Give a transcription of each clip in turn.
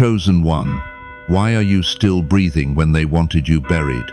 Chosen one, why are you still breathing when they wanted you buried?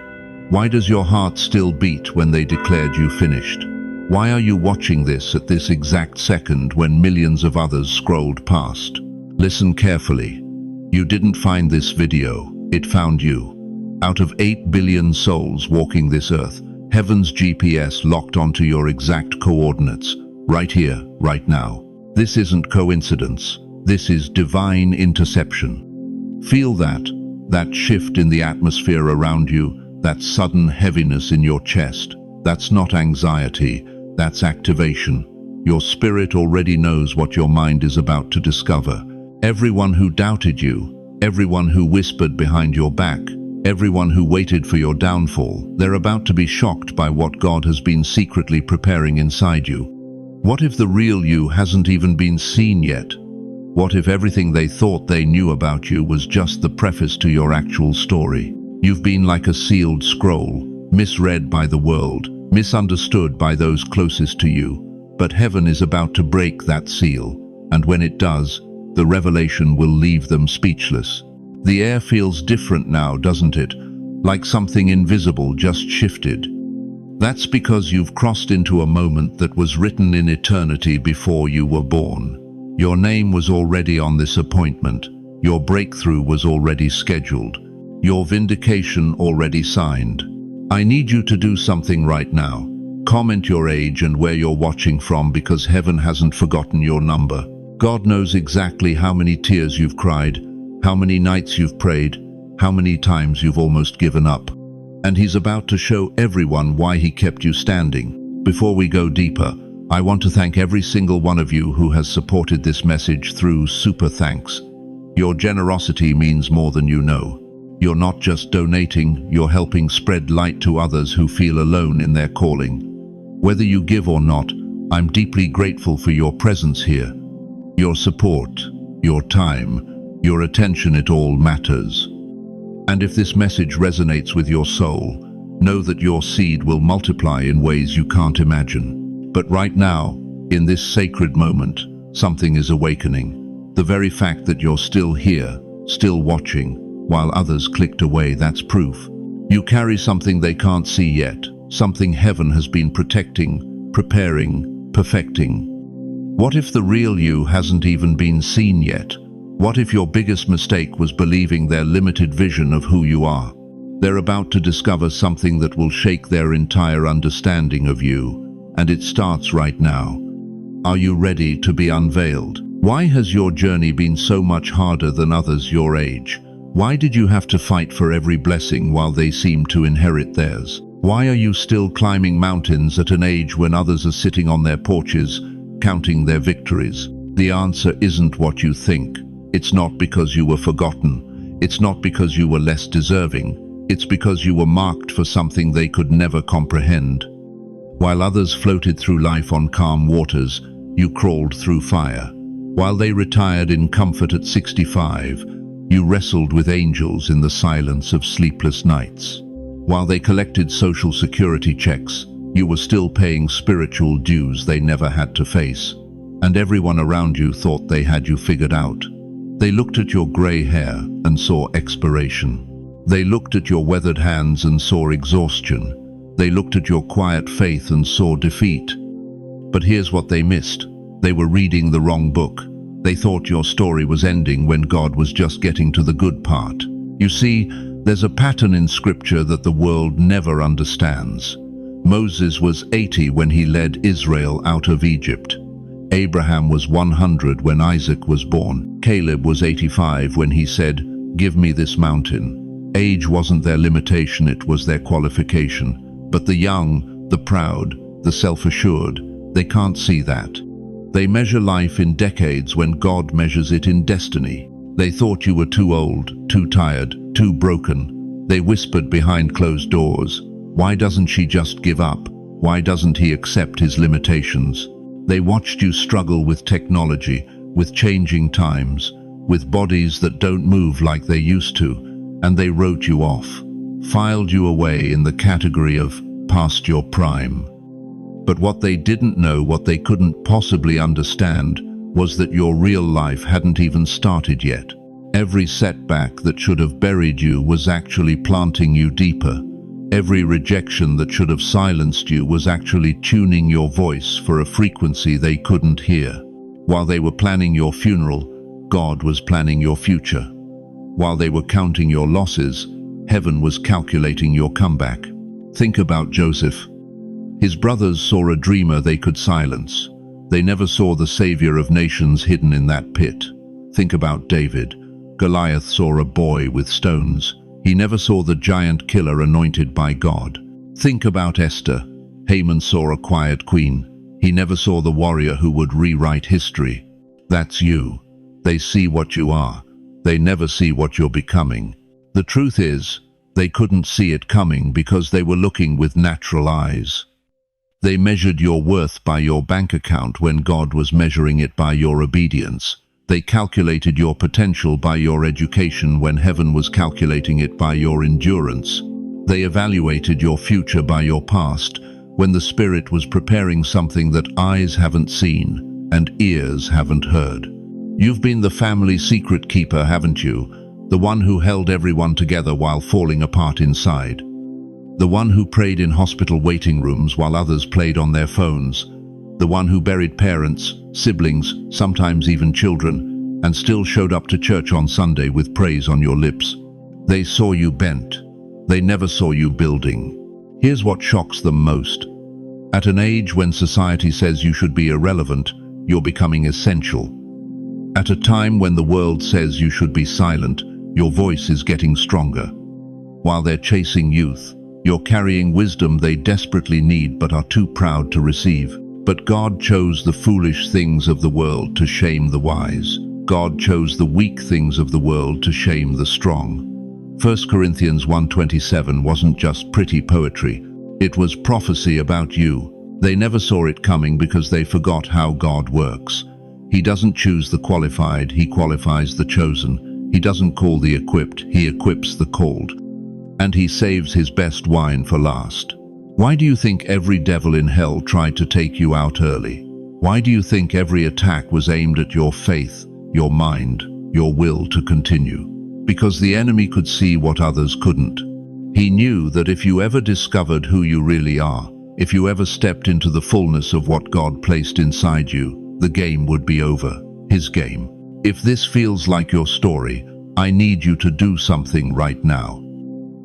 Why does your heart still beat when they declared you finished? Why are you watching this at this exact second when millions of others scrolled past? Listen carefully. You didn't find this video, it found you. Out of 8 billion souls walking this earth, heaven's GPS locked onto your exact coordinates, right here, right now. This isn't coincidence. This is divine interception. Feel that shift in the atmosphere around you, that sudden heaviness in your chest. That's not anxiety, that's activation. Your spirit already knows what your mind is about to discover. Everyone who doubted you, everyone who whispered behind your back, everyone who waited for your downfall, they're about to be shocked by what God has been secretly preparing inside you. What if the real you hasn't even been seen yet? What if everything they thought they knew about you was just the preface to your actual story? You've been like a sealed scroll, misread by the world, misunderstood by those closest to you. But heaven is about to break that seal, and when it does, the revelation will leave them speechless. The air feels different now, doesn't it? Like something invisible just shifted. That's because you've crossed into a moment that was written in eternity before you were born. Your name was already on this appointment. Your breakthrough was already scheduled. Your vindication already signed. I need you to do something right now. Comment your age and where you're watching from, because heaven hasn't forgotten your number. God knows exactly how many tears you've cried, how many nights you've prayed, how many times you've almost given up. And He's about to show everyone why He kept you standing. Before we go deeper, I want to thank every single one of you who has supported this message through super thanks. Your generosity means more than you know. You're not just donating, you're helping spread light to others who feel alone in their calling. Whether you give or not, I'm deeply grateful for your presence here. Your support, your time, your attention, it all matters. And if this message resonates with your soul, know that your seed will multiply in ways you can't imagine. But right now, in this sacred moment, something is awakening. The very fact that you're still here, still watching, while others clicked away, that's proof. You carry something they can't see yet, something heaven has been protecting, preparing, perfecting. What if the real you hasn't even been seen yet? What if your biggest mistake was believing their limited vision of who you are? They're about to discover something that will shake their entire understanding of you, and it starts right now. Are you ready to be unveiled? Why has your journey been so much harder than others your age? Why did you have to fight for every blessing while they seemed to inherit theirs? Why are you still climbing mountains at an age when others are sitting on their porches, counting their victories? The answer isn't what you think. It's not because you were forgotten. It's not because you were less deserving. It's because you were marked for something they could never comprehend. While others floated through life on calm waters, you crawled through fire. While they retired in comfort at 65, you wrestled with angels in the silence of sleepless nights. While they collected social security checks, you were still paying spiritual dues they never had to face. And everyone around you thought they had you figured out. They looked at your grey hair and saw expiration. They looked at your weathered hands and saw exhaustion. They looked at your quiet faith and saw defeat. But here's what they missed. They were reading the wrong book. They thought your story was ending when God was just getting to the good part. You see, there's a pattern in Scripture that the world never understands. Moses was 80 when he led Israel out of Egypt. Abraham was 100 when Isaac was born. Caleb was 85 when he said, "Give me this mountain." Age wasn't their limitation, it was their qualification. But the young, the proud, the self-assured, they can't see that. They measure life in decades when God measures it in destiny. They thought you were too old, too tired, too broken. They whispered behind closed doors, "Why doesn't she just give up? Why doesn't he accept his limitations?" They watched you struggle with technology, with changing times, with bodies that don't move like they used to, and they wrote you off, filed you away in the category of past your prime. But what they didn't know, what they couldn't possibly understand, was that your real life hadn't even started yet. Every setback that should have buried you was actually planting you deeper. Every rejection that should have silenced you was actually tuning your voice for a frequency they couldn't hear. While they were planning your funeral, God was planning your future. While they were counting your losses, heaven was calculating your comeback. Think about Joseph. His brothers saw a dreamer they could silence. They never saw the savior of nations hidden in that pit. Think about David. Goliath saw a boy with stones. He never saw the giant killer anointed by God. Think about Esther. Haman saw a quiet queen. He never saw the warrior who would rewrite history. That's you. They see what you are. They never see what you're becoming. The truth is, they couldn't see it coming because they were looking with natural eyes. They measured your worth by your bank account when God was measuring it by your obedience. They calculated your potential by your education when heaven was calculating it by your endurance. They evaluated your future by your past when the Spirit was preparing something that eyes haven't seen and ears haven't heard. You've been the family secret keeper, haven't you? The one who held everyone together while falling apart inside. The one who prayed in hospital waiting rooms while others played on their phones. The one who buried parents, siblings, sometimes even children, and still showed up to church on Sunday with praise on your lips. They saw you bent. They never saw you building. Here's what shocks them most. At an age when society says you should be irrelevant, you're becoming essential. At a time when the world says you should be silent, your voice is getting stronger. While they're chasing youth, you're carrying wisdom they desperately need but are too proud to receive. But God chose the foolish things of the world to shame the wise. God chose the weak things of the world to shame the strong. 1 Corinthians 1:27 wasn't just pretty poetry. It was prophecy about you. They never saw it coming because they forgot how God works. He doesn't choose the qualified, He qualifies the chosen. He doesn't call the equipped, He equips the called. And He saves His best wine for last. Why do you think every devil in hell tried to take you out early? Why do you think every attack was aimed at your faith, your mind, your will to continue? Because the enemy could see what others couldn't. He knew that if you ever discovered who you really are, if you ever stepped into the fullness of what God placed inside you, the game would be over. His game. If this feels like your story, I need you to do something right now.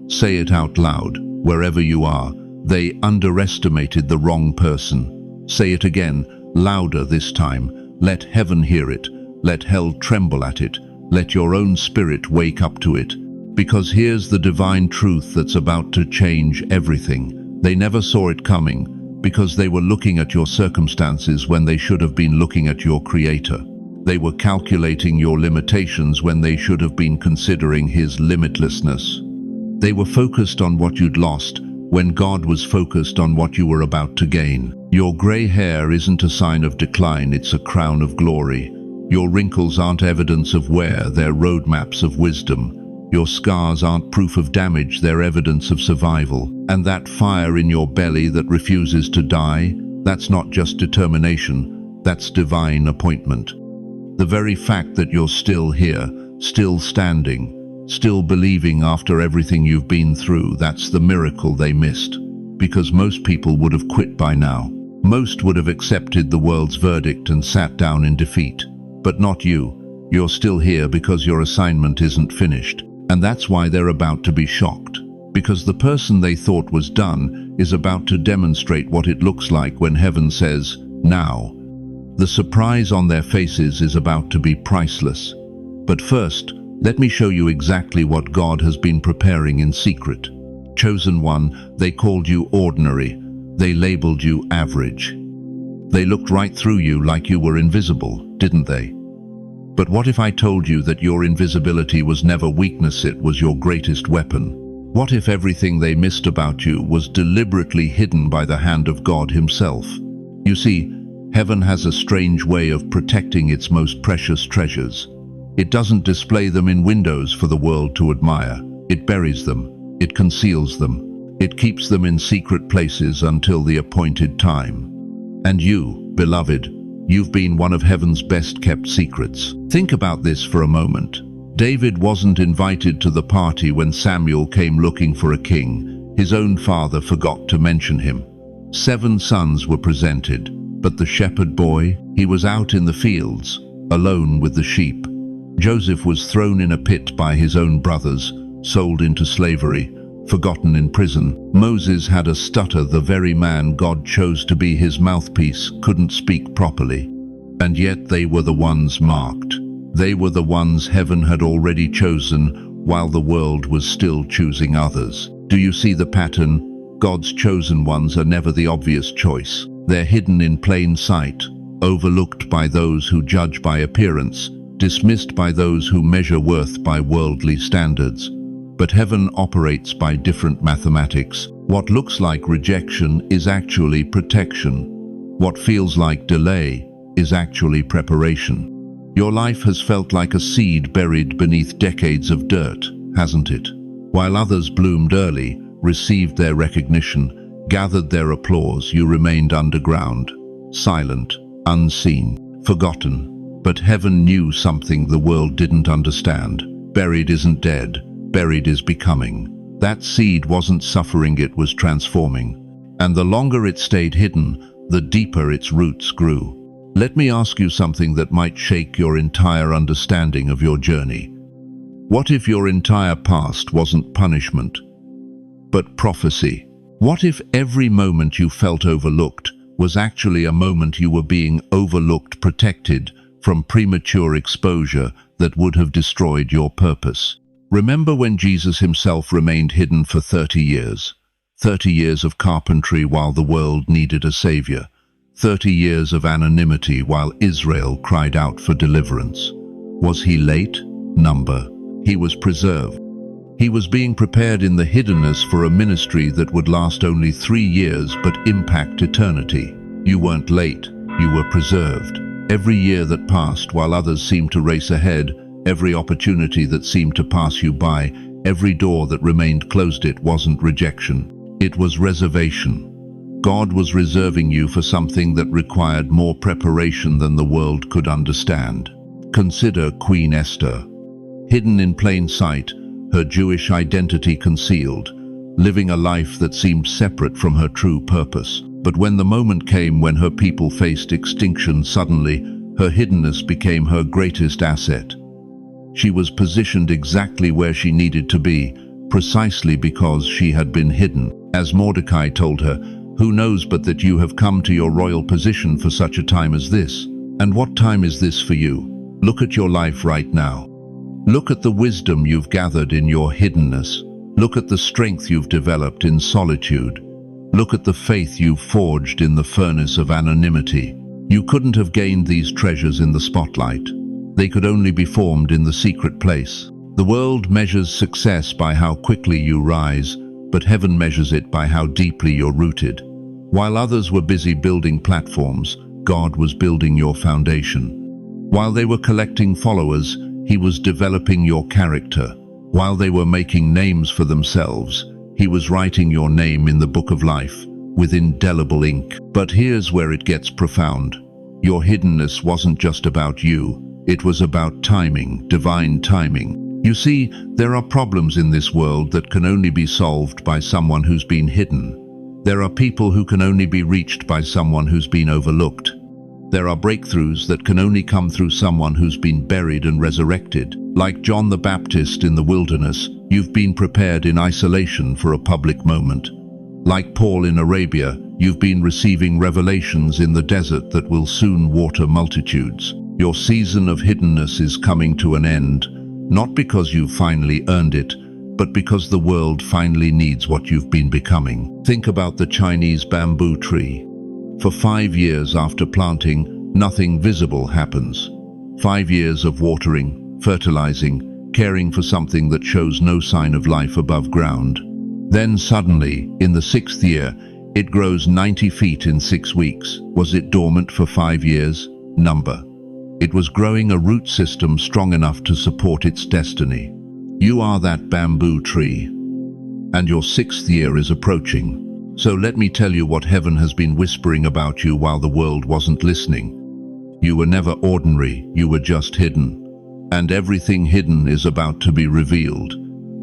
Say it out loud, wherever you are. They underestimated the wrong person. Say it again, louder this time. Let heaven hear it. Let hell tremble at it. Let your own spirit wake up to it. Because here's the divine truth that's about to change everything. They never saw it coming because they were looking at your circumstances when they should have been looking at your Creator. They were calculating your limitations when they should have been considering His limitlessness. They were focused on what you'd lost when God was focused on what you were about to gain. Your gray hair isn't a sign of decline, it's a crown of glory. Your wrinkles aren't evidence of wear, they're roadmaps of wisdom. Your scars aren't proof of damage, they're evidence of survival. And that fire in your belly that refuses to die, that's not just determination, that's divine appointment. The very fact that you're still here, still standing, still believing after everything you've been through, that's the miracle they missed. Because most people would have quit by now. Most would have accepted the world's verdict and sat down in defeat. But not you. You're still here because your assignment isn't finished. And that's why they're about to be shocked. Because the person they thought was done is about to demonstrate what it looks like when heaven says, now. The surprise on their faces is about to be priceless. But first, let me show you exactly what God has been preparing in secret. Chosen one, they called you ordinary. They labeled you average. They looked right through you like you were invisible, didn't they? But what if I told you that your invisibility was never weakness, it was your greatest weapon? What if everything they missed about you was deliberately hidden by the hand of God Himself? You see, heaven has a strange way of protecting its most precious treasures. It doesn't display them in windows for the world to admire. It buries them. It conceals them. It keeps them in secret places until the appointed time. And you, beloved, you've been one of heaven's best-kept secrets. Think about this for a moment. David wasn't invited to the party when Samuel came looking for a king. His own father forgot to mention him. 7 sons were presented, but the shepherd boy, he was out in the fields, alone with the sheep. Joseph was thrown in a pit by his own brothers, sold into slavery, forgotten in prison. Moses had a stutter. The very man God chose to be his mouthpiece couldn't speak properly. And yet they were the ones marked. They were the ones heaven had already chosen, while the world was still choosing others. Do you see the pattern? God's chosen ones are never the obvious choice. They're hidden in plain sight, overlooked by those who judge by appearance, dismissed by those who measure worth by worldly standards. But heaven operates by different mathematics. What looks like rejection is actually protection. What feels like delay is actually preparation. Your life has felt like a seed buried beneath decades of dirt, hasn't it? While others bloomed early, received their recognition, gathered their applause, you remained underground, silent, unseen, forgotten. But heaven knew something the world didn't understand. Buried isn't dead, buried is becoming. That seed wasn't suffering, it was transforming. And the longer it stayed hidden, the deeper its roots grew. Let me ask you something that might shake your entire understanding of your journey. What if your entire past wasn't punishment, but prophecy? What if every moment you felt overlooked was actually a moment you were being overlooked, protected from premature exposure that would have destroyed your purpose? Remember when Jesus himself remained hidden for 30 years? 30 years of carpentry while the world needed a savior. 30 years of anonymity while Israel cried out for deliverance. Was he late? Number. He was preserved. He was being prepared in the hiddenness for a ministry that would last only 3 years but impact eternity. You weren't late, you were preserved. Every year that passed while others seemed to race ahead, every opportunity that seemed to pass you by, every door that remained closed, it wasn't rejection, it was reservation. God was reserving you for something that required more preparation than the world could understand. Consider Queen Esther. Hidden in plain sight, her Jewish identity concealed, living a life that seemed separate from her true purpose. But when the moment came when her people faced extinction, suddenly, her hiddenness became her greatest asset. She was positioned exactly where she needed to be, precisely because she had been hidden. As Mordecai told her, "Who knows but that you have come to your royal position for such a time as this?" And what time is this for you? Look at your life right now. Look at the wisdom you've gathered in your hiddenness. Look at the strength you've developed in solitude. Look at the faith you've forged in the furnace of anonymity. You couldn't have gained these treasures in the spotlight. They could only be formed in the secret place. The world measures success by how quickly you rise, but heaven measures it by how deeply you're rooted. While others were busy building platforms, God was building your foundation. While they were collecting followers, He was developing your character. While they were making names for themselves, He was writing your name in the book of life with indelible ink. But here's where it gets profound. Your hiddenness wasn't just about you. It was about timing, divine timing. You see, there are problems in this world that can only be solved by someone who's been hidden. There are people who can only be reached by someone who's been overlooked. There are breakthroughs that can only come through someone who's been buried and resurrected. Like John the Baptist in the wilderness, you've been prepared in isolation for a public moment. Like Paul in Arabia, you've been receiving revelations in the desert that will soon water multitudes. Your season of hiddenness is coming to an end, not because you've finally earned it, but because the world finally needs what you've been becoming. Think about the Chinese bamboo tree. For 5 years after planting, nothing visible happens. 5 years of watering, fertilizing, caring for something that shows no sign of life above ground. Then suddenly, in the 6th year, it grows 90 feet in 6 weeks. Was it dormant for 5 years? Number. It was growing a root system strong enough to support its destiny. You are that bamboo tree, and your 6th year is approaching. So let me tell you what heaven has been whispering about you while the world wasn't listening. You were never ordinary, you were just hidden. And everything hidden is about to be revealed.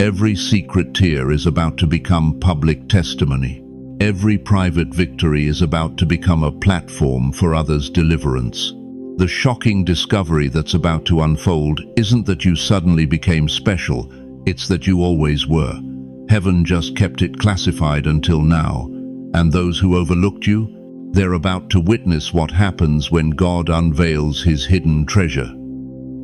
Every secret tear is about to become public testimony. Every private victory is about to become a platform for others' deliverance. The shocking discovery that's about to unfold isn't that you suddenly became special, it's that you always were. Heaven just kept it classified until now. And those who overlooked you, they're about to witness what happens when God unveils his hidden treasure.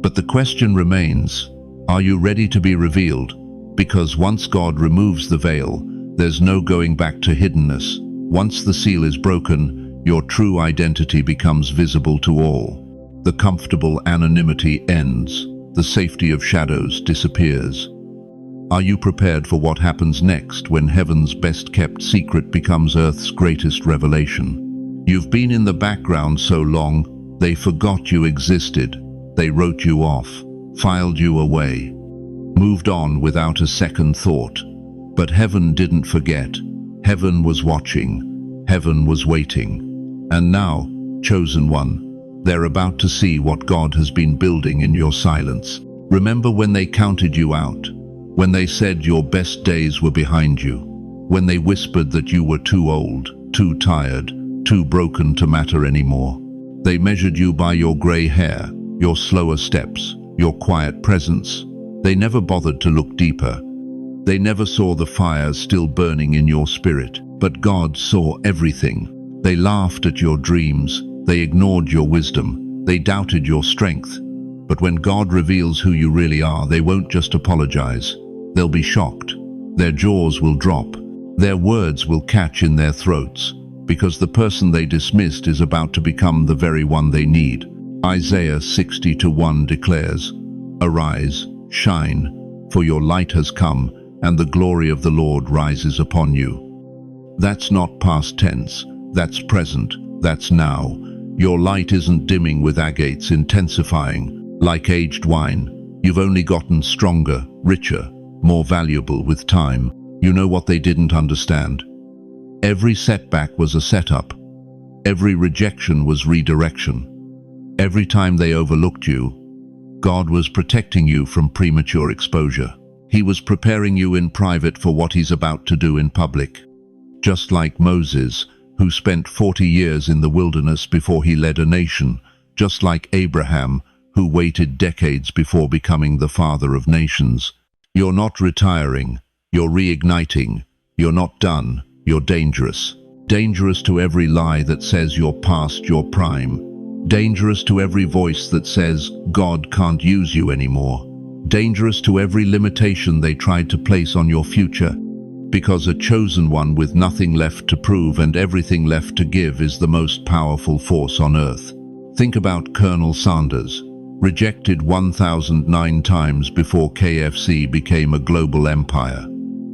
But the question remains, are you ready to be revealed? Because once God removes the veil, there's no going back to hiddenness. Once the seal is broken, your true identity becomes visible to all. The comfortable anonymity ends. The safety of shadows disappears. Are you prepared for what happens next when heaven's best-kept secret becomes earth's greatest revelation? You've been in the background so long, they forgot you existed. They wrote you off, filed you away, moved on without a second thought. But heaven didn't forget. Heaven was watching. Heaven was waiting. And now, chosen one, they're about to see what God has been building in your silence. Remember when they counted you out? When they said your best days were behind you? When they whispered that you were too old, too tired, too broken to matter anymore? They measured you by your gray hair, your slower steps, your quiet presence. They never bothered to look deeper. They never saw the fires still burning in your spirit. But God saw everything. They laughed at your dreams. They ignored your wisdom. They doubted your strength. But when God reveals who you really are, they won't just apologize. They'll be shocked. Their jaws will drop. Their words will catch in their throats, because the person they dismissed is about to become the very one they need. Isaiah 60:1 declares, "Arise, shine, for your light has come, and the glory of the Lord rises upon you." That's not past tense, that's present, that's now. Your light isn't dimming with agates, intensifying. Like aged wine, you've only gotten stronger, richer, more valuable with time. You know what they didn't understand? Every setback was a setup. Every rejection was redirection. Every time they overlooked you, God was protecting you from premature exposure. He was preparing you in private for what he's about to do in public. Just like Moses, who spent 40 years in the wilderness before he led a nation. Just like Abraham, who waited decades before becoming the father of nations. You're not retiring, you're reigniting. You're not done, you're dangerous. Dangerous to every lie that says you're past your prime. Dangerous to every voice that says God can't use you anymore. Dangerous to every limitation they tried to place on your future. Because a chosen one with nothing left to prove and everything left to give is the most powerful force on earth. Think about Colonel Sanders, rejected 1,009 times before KFC became a global empire.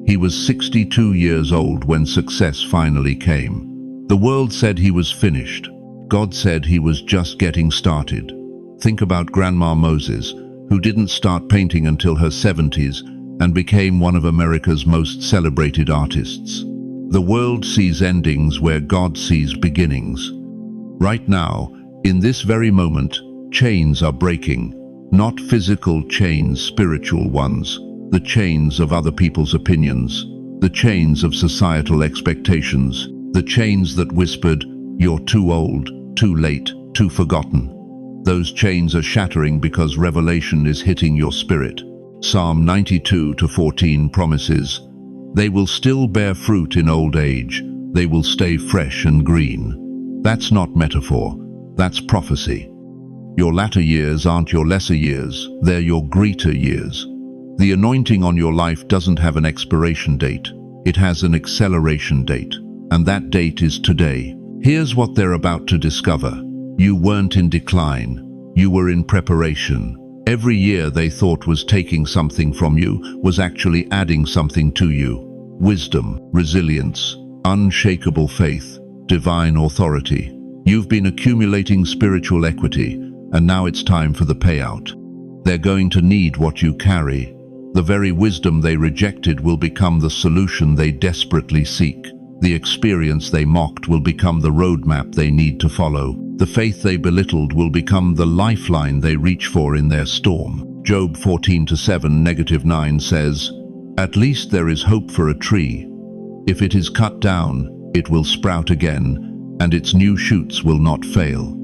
He was 62 years old when success finally came. The world said he was finished. God said he was just getting started. Think about Grandma Moses, who didn't start painting until her 70s and became one of America's most celebrated artists. The world sees endings where God sees beginnings. Right now, in this very moment, chains are breaking. Not physical chains, spiritual ones. The chains of other people's opinions. The chains of societal expectations. The chains that whispered, "You're too old, too late, too forgotten." Those chains are shattering because revelation is hitting your spirit. Psalm 92:14 promises, "They will still bear fruit in old age. They will stay fresh and green." That's not metaphor, that's prophecy. Your latter years aren't your lesser years, they're your greater years. The anointing on your life doesn't have an expiration date, it has an acceleration date, and that date is today. Here's what they're about to discover. You weren't in decline, you were in preparation. Every year they thought was taking something from you was actually adding something to you. Wisdom, resilience, unshakable faith, divine authority. You've been accumulating spiritual equity, and now it's time for the payout. They're going to need what you carry. The very wisdom they rejected will become the solution they desperately seek. The experience they mocked will become the roadmap they need to follow. The faith they belittled will become the lifeline they reach for in their storm. Job 14:7-9 says, "At least there is hope for a tree. If it is cut down, it will sprout again, and its new shoots will not fail.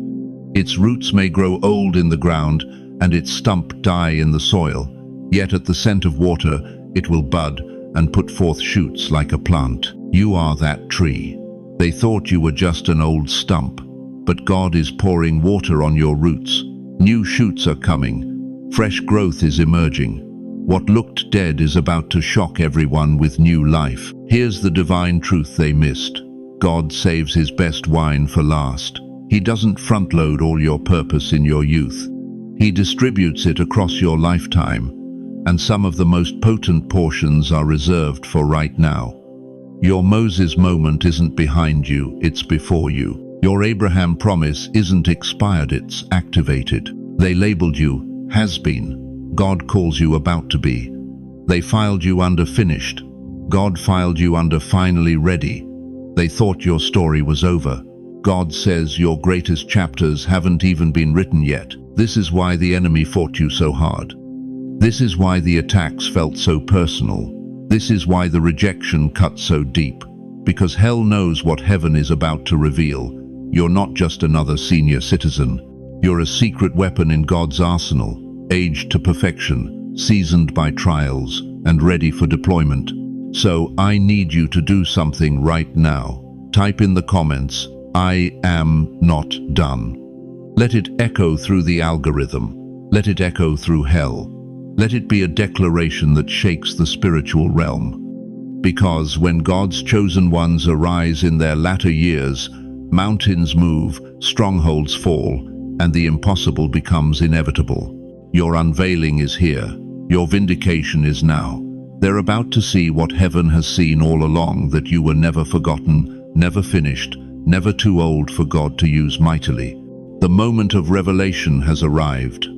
Its roots may grow old in the ground, and its stump die in the soil, yet at the scent of water it will bud and put forth shoots like a plant." You are that tree. They thought you were just an old stump, but God is pouring water on your roots. New shoots are coming. Fresh growth is emerging. What looked dead is about to shock everyone with new life. Here's the divine truth they missed. God saves his best wine for last. He doesn't front-load all your purpose in your youth. He distributes it across your lifetime, and some of the most potent portions are reserved for right now. Your Moses moment isn't behind you, it's before you. Your Abraham promise isn't expired, it's activated. They labeled you has been. God calls you about to be. They filed you under finished. God filed you under finally ready. They thought your story was over. God says your greatest chapters haven't even been written yet. This is why the enemy fought you so hard. This is why the attacks felt so personal. This is why the rejection cut so deep. Because hell knows what heaven is about to reveal. You're not just another senior citizen. You're a secret weapon in God's arsenal, aged to perfection, seasoned by trials, and ready for deployment. So I need you to do something right now. Type in the comments, "I am not done." Let it echo through the algorithm. Let it echo through hell. Let it be a declaration that shakes the spiritual realm. Because when God's chosen ones arise in their latter years, mountains move, strongholds fall, and the impossible becomes inevitable. Your unveiling is here. Your vindication is now. They're about to see what heaven has seen all along, that you were never forgotten, never finished, never too old for God to use mightily. The moment of revelation has arrived.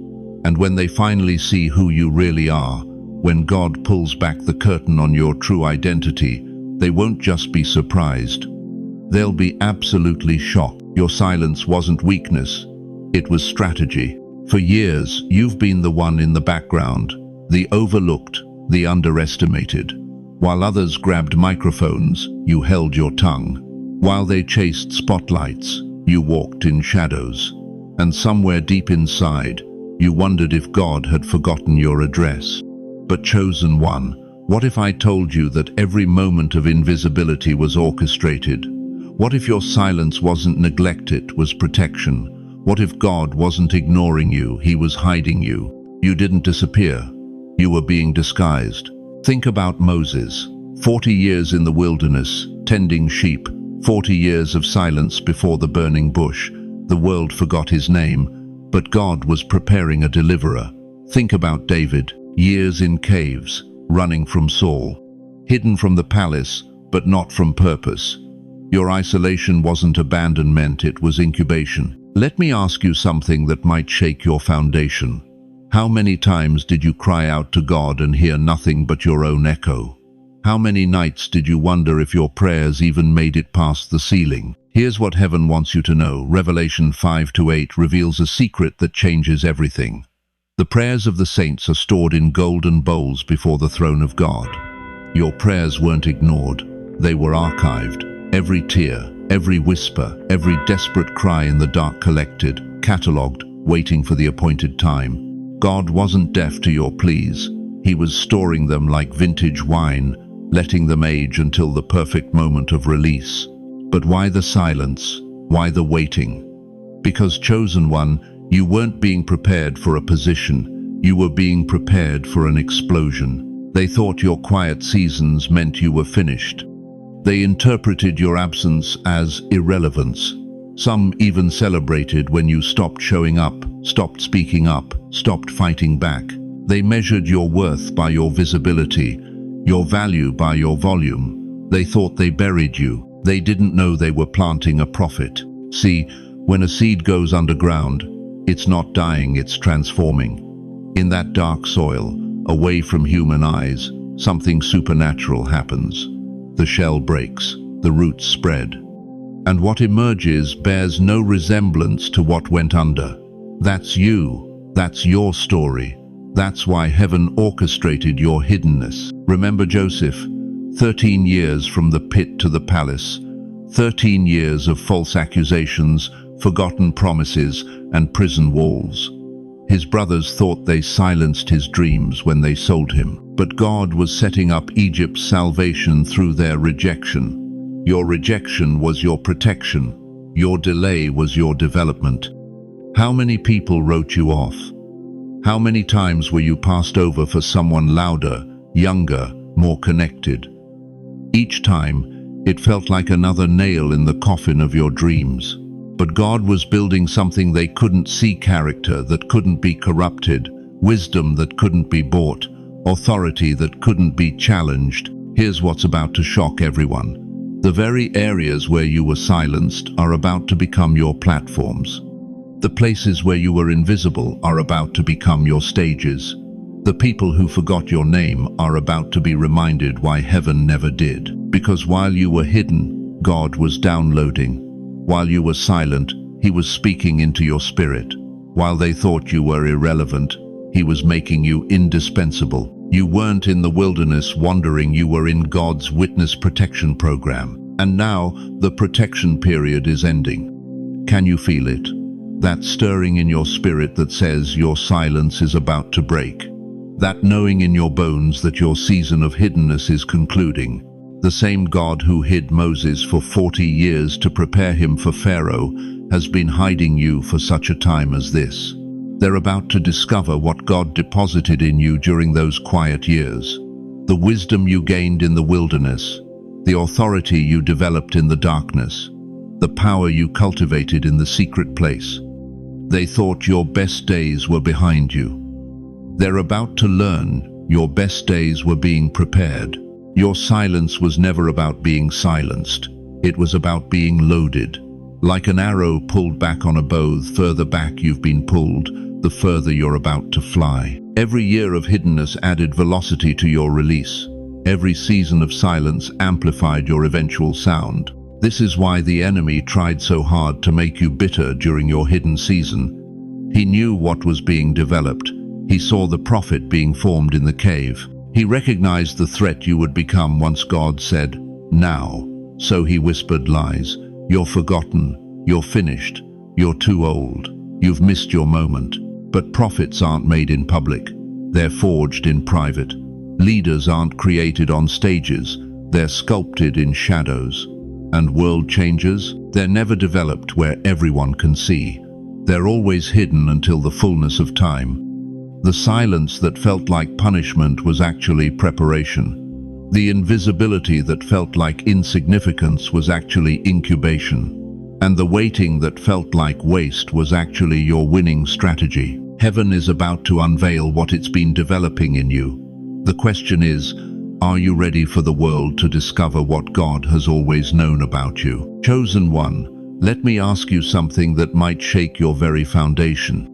And when they finally see who you really are, when God pulls back the curtain on your true identity, they won't just be surprised. They'll be absolutely shocked. Your silence wasn't weakness. It was strategy. For years, you've been the one in the background, the overlooked, the underestimated. While others grabbed microphones, you held your tongue. While they chased spotlights, you walked in shadows. And somewhere deep inside, you wondered if God had forgotten your address. But chosen one, what if I told you that every moment of invisibility was orchestrated? What if your silence wasn't neglect, it was protection? What if God wasn't ignoring you, he was hiding you? You didn't disappear. You were being disguised. Think about Moses. 40 years in the wilderness, tending sheep. 40 years of silence before the burning bush. The world forgot his name, but God was preparing a deliverer. Think about David. Years in caves, running from Saul. Hidden from the palace, but not from purpose. Your isolation wasn't abandonment, it was incubation. Let me ask you something that might shake your foundation. How many times did you cry out to God and hear nothing but your own echo? How many nights did you wonder if your prayers even made it past the ceiling? Here's what heaven wants you to know. Revelation 5-8 reveals a secret that changes everything. The prayers of the saints are stored in golden bowls before the throne of God. Your prayers weren't ignored. They were archived. Every tear, every whisper, every desperate cry in the dark collected, catalogued, waiting for the appointed time. God wasn't deaf to your pleas. He was storing them like vintage wine, letting them age until the perfect moment of release. But why the silence? Why the waiting? Because, chosen one, you weren't being prepared for a position. You were being prepared for an explosion. They thought your quiet seasons meant you were finished. They interpreted your absence as irrelevance. Some even celebrated when you stopped showing up, stopped speaking up, stopped fighting back. They measured your worth by your visibility, your value by your volume. They thought they buried you. They didn't know they were planting a prophet. See, when a seed goes underground, it's not dying, it's transforming. In that dark soil, away from human eyes, something supernatural happens. The shell breaks, the roots spread, and what emerges bears no resemblance to what went under. That's you, that's your story, That's why heaven orchestrated your hiddenness. Remember Joseph? 13 years from the pit to the palace. 13 years of false accusations, forgotten promises, and prison walls. His brothers thought they silenced his dreams when they sold him. But God was setting up Egypt's salvation through their rejection. Your rejection was your protection. Your delay was your development. How many people wrote you off? How many times were you passed over for someone louder, younger, more connected? Each time, it felt like another nail in the coffin of your dreams. But God was building something they couldn't see: character that couldn't be corrupted, wisdom that couldn't be bought, authority that couldn't be challenged. Here's what's about to shock everyone. The very areas where you were silenced are about to become your platforms. The places where you were invisible are about to become your stages. The people who forgot your name are about to be reminded why heaven never did. Because while you were hidden, God was downloading. While you were silent, He was speaking into your spirit. While they thought you were irrelevant, He was making you indispensable. You weren't in the wilderness wandering, you were in God's witness protection program. And now, the protection period is ending. Can you feel it? That stirring in your spirit that says your silence is about to break. That knowing in your bones that your season of hiddenness is concluding. The same God who hid Moses for 40 years to prepare him for Pharaoh has been hiding you for such a time as this. They're about to discover what God deposited in you during those quiet years. The wisdom you gained in the wilderness, the authority you developed in the darkness, the power you cultivated in the secret place. They thought your best days were behind you. They're about to learn your best days were being prepared. Your silence was never about being silenced. It was about being loaded. Like an arrow pulled back on a bow, the further back you've been pulled, the further you're about to fly. Every year of hiddenness added velocity to your release. Every season of silence amplified your eventual sound. This is why the enemy tried so hard to make you bitter during your hidden season. He knew what was being developed. He saw the prophet being formed in the cave. He recognized the threat you would become once God said, "Now." So he whispered lies. You're forgotten. You're finished. You're too old. You've missed your moment. But prophets aren't made in public. They're forged in private. Leaders aren't created on stages. They're sculpted in shadows. And world changers? They're never developed where everyone can see. They're always hidden until the fullness of time. The silence that felt like punishment was actually preparation. The invisibility that felt like insignificance was actually incubation. And the waiting that felt like waste was actually your winning strategy. Heaven is about to unveil what it's been developing in you. The question is, are you ready for the world to discover what God has always known about you? Chosen one, let me ask you something that might shake your very foundation.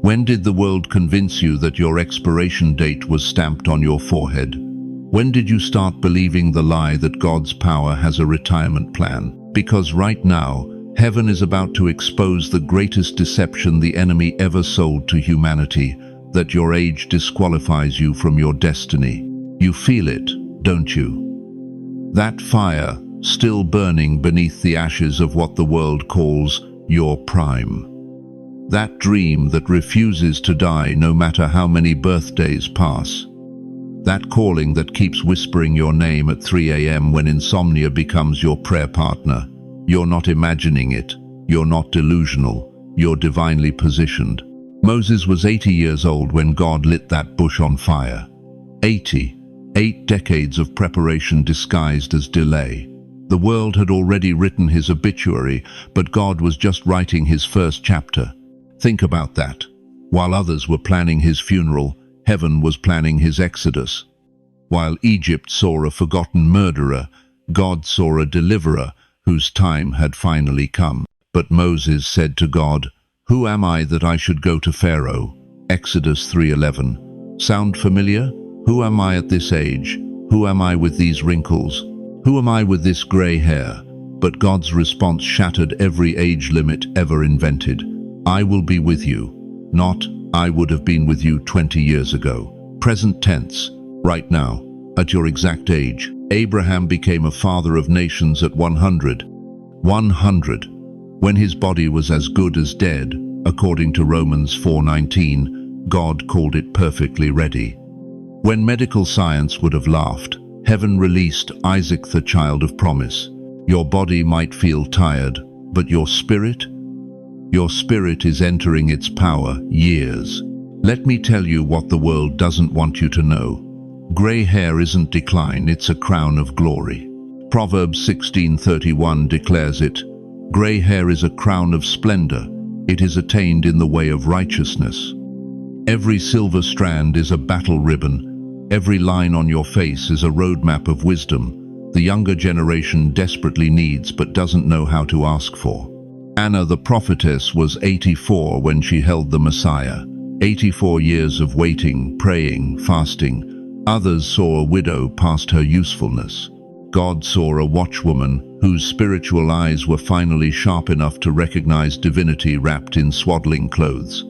When did the world convince you that your expiration date was stamped on your forehead? When did you start believing the lie that God's power has a retirement plan? Because right now, heaven is about to expose the greatest deception the enemy ever sold to humanity, that your age disqualifies you from your destiny. You feel it, don't you? That fire, still burning beneath the ashes of what the world calls your prime. That dream that refuses to die no matter how many birthdays pass. That calling that keeps whispering your name at 3 a.m. when insomnia becomes your prayer partner. You're not imagining it. You're not delusional. You're divinely positioned. Moses was 80 years old when God lit that bush on fire. 80. 8 decades of preparation disguised as delay. The world had already written his obituary, but God was just writing his first chapter. Think about that. While others were planning his funeral, heaven was planning his exodus. While Egypt saw a forgotten murderer, God saw a deliverer whose time had finally come. But Moses said to God, "Who am I that I should go to Pharaoh?" Exodus 3:11. Sound familiar? Who am I at this age? Who am I with these wrinkles? Who am I with this gray hair? But God's response shattered every age limit ever invented. I will be with you. Not, I would have been with you 20 years ago. Present tense, right now, at your exact age. Abraham became a father of nations at 100. 100. When his body was as good as dead, according to Romans 4:19, God called it perfectly ready. When medical science would have laughed, heaven released Isaac, the child of promise. Your body might feel tired, but your spirit is entering its power years. Let me tell you what the world doesn't want you to know. Gray hair isn't decline, it's a crown of glory. Proverbs 16:31 declares it. Gray hair is a crown of splendor. It is attained in the way of righteousness. Every silver strand is a battle ribbon. Every line on your face is a roadmap of wisdom the younger generation desperately needs but doesn't know how to ask for. Anna the prophetess was 84 when she held the Messiah. 84 years of waiting, praying, fasting. Others saw a widow past her usefulness. God saw a watchwoman whose spiritual eyes were finally sharp enough to recognize divinity wrapped in swaddling clothes.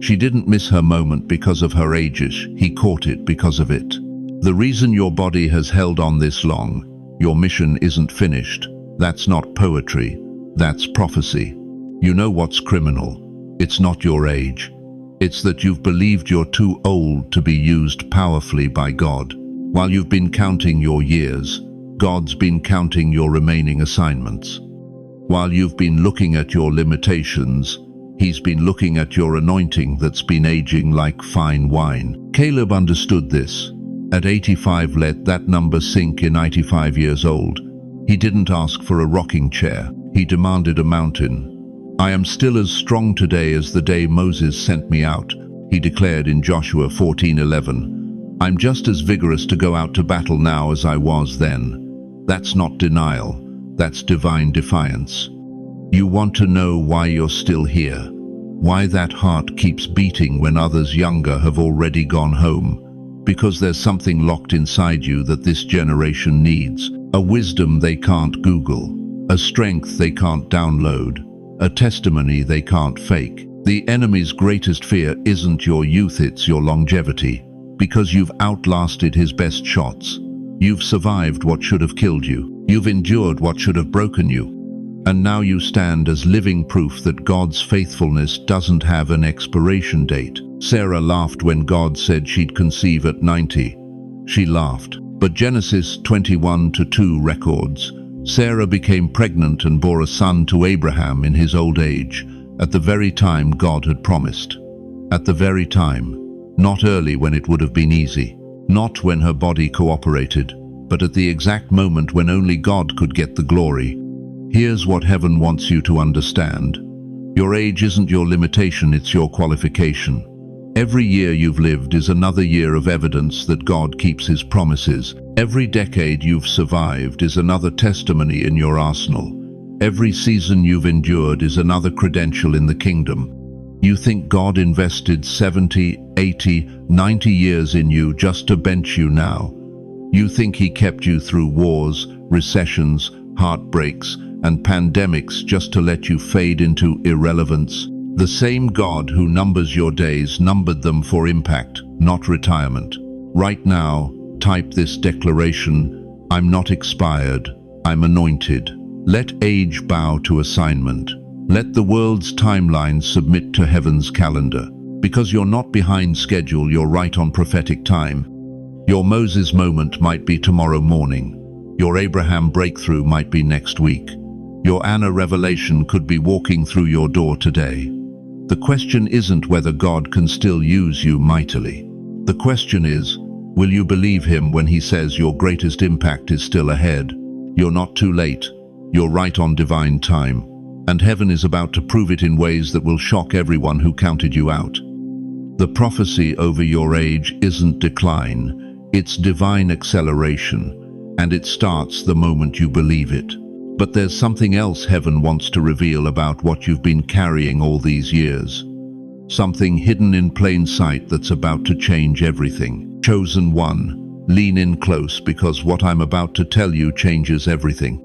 She didn't miss her moment because of her age, he caught it because of it. The reason your body has held on this long, your mission isn't finished. That's not poetry, that's prophecy. You know what's criminal? It's not your age. It's that you've believed you're too old to be used powerfully by God. While you've been counting your years, God's been counting your remaining assignments. While you've been looking at your limitations, He's been looking at your anointing that's been aging like fine wine. Caleb understood this. At 85, let that number sink in. 95 years old. He didn't ask for a rocking chair. He demanded a mountain. I am still as strong today as the day Moses sent me out, he declared in Joshua 14:11. I'm just as vigorous to go out to battle now as I was then. That's not denial, that's divine defiance. You want to know why you're still here, why that heart keeps beating when others younger have already gone home. Because there's something locked inside you that this generation needs, a wisdom they can't Google, a strength they can't download, a testimony they can't fake. The enemy's greatest fear isn't your youth, it's your longevity. Because you've outlasted his best shots. You've survived what should have killed you. You've endured what should have broken you. And now you stand as living proof that God's faithfulness doesn't have an expiration date. Sarah laughed when God said she'd conceive at 90. She laughed. But Genesis 21:2 records, Sarah became pregnant and bore a son to Abraham in his old age, at the very time God had promised. At the very time, not early when it would have been easy, not when her body cooperated, but at the exact moment when only God could get the glory. Here's what heaven wants you to understand. Your age isn't your limitation, it's your qualification. Every year you've lived is another year of evidence that God keeps His promises. Every decade you've survived is another testimony in your arsenal. Every season you've endured is another credential in the kingdom. You think God invested 70, 80, 90 years in you just to bench you now. You think He kept you through wars, recessions, heartbreaks, and pandemics just to let you fade into irrelevance. The same God who numbers your days numbered them for impact, not retirement. Right now, type this declaration: I'm not expired, I'm anointed. Let age bow to assignment. Let the world's timeline submit to heaven's calendar. Because you're not behind schedule, you're right on prophetic time. Your Moses moment might be tomorrow morning. Your Abraham breakthrough might be next week. Your Anna revelation could be walking through your door today. The question isn't whether God can still use you mightily. The question is, will you believe Him when He says your greatest impact is still ahead? You're not too late. You're right on divine time. And heaven is about to prove it in ways that will shock everyone who counted you out. The prophecy over your age isn't decline, it's divine acceleration, and it starts the moment you believe it. But there's something else heaven wants to reveal about what you've been carrying all these years. Something hidden in plain sight that's about to change everything. Chosen one, lean in close because what I'm about to tell you changes everything.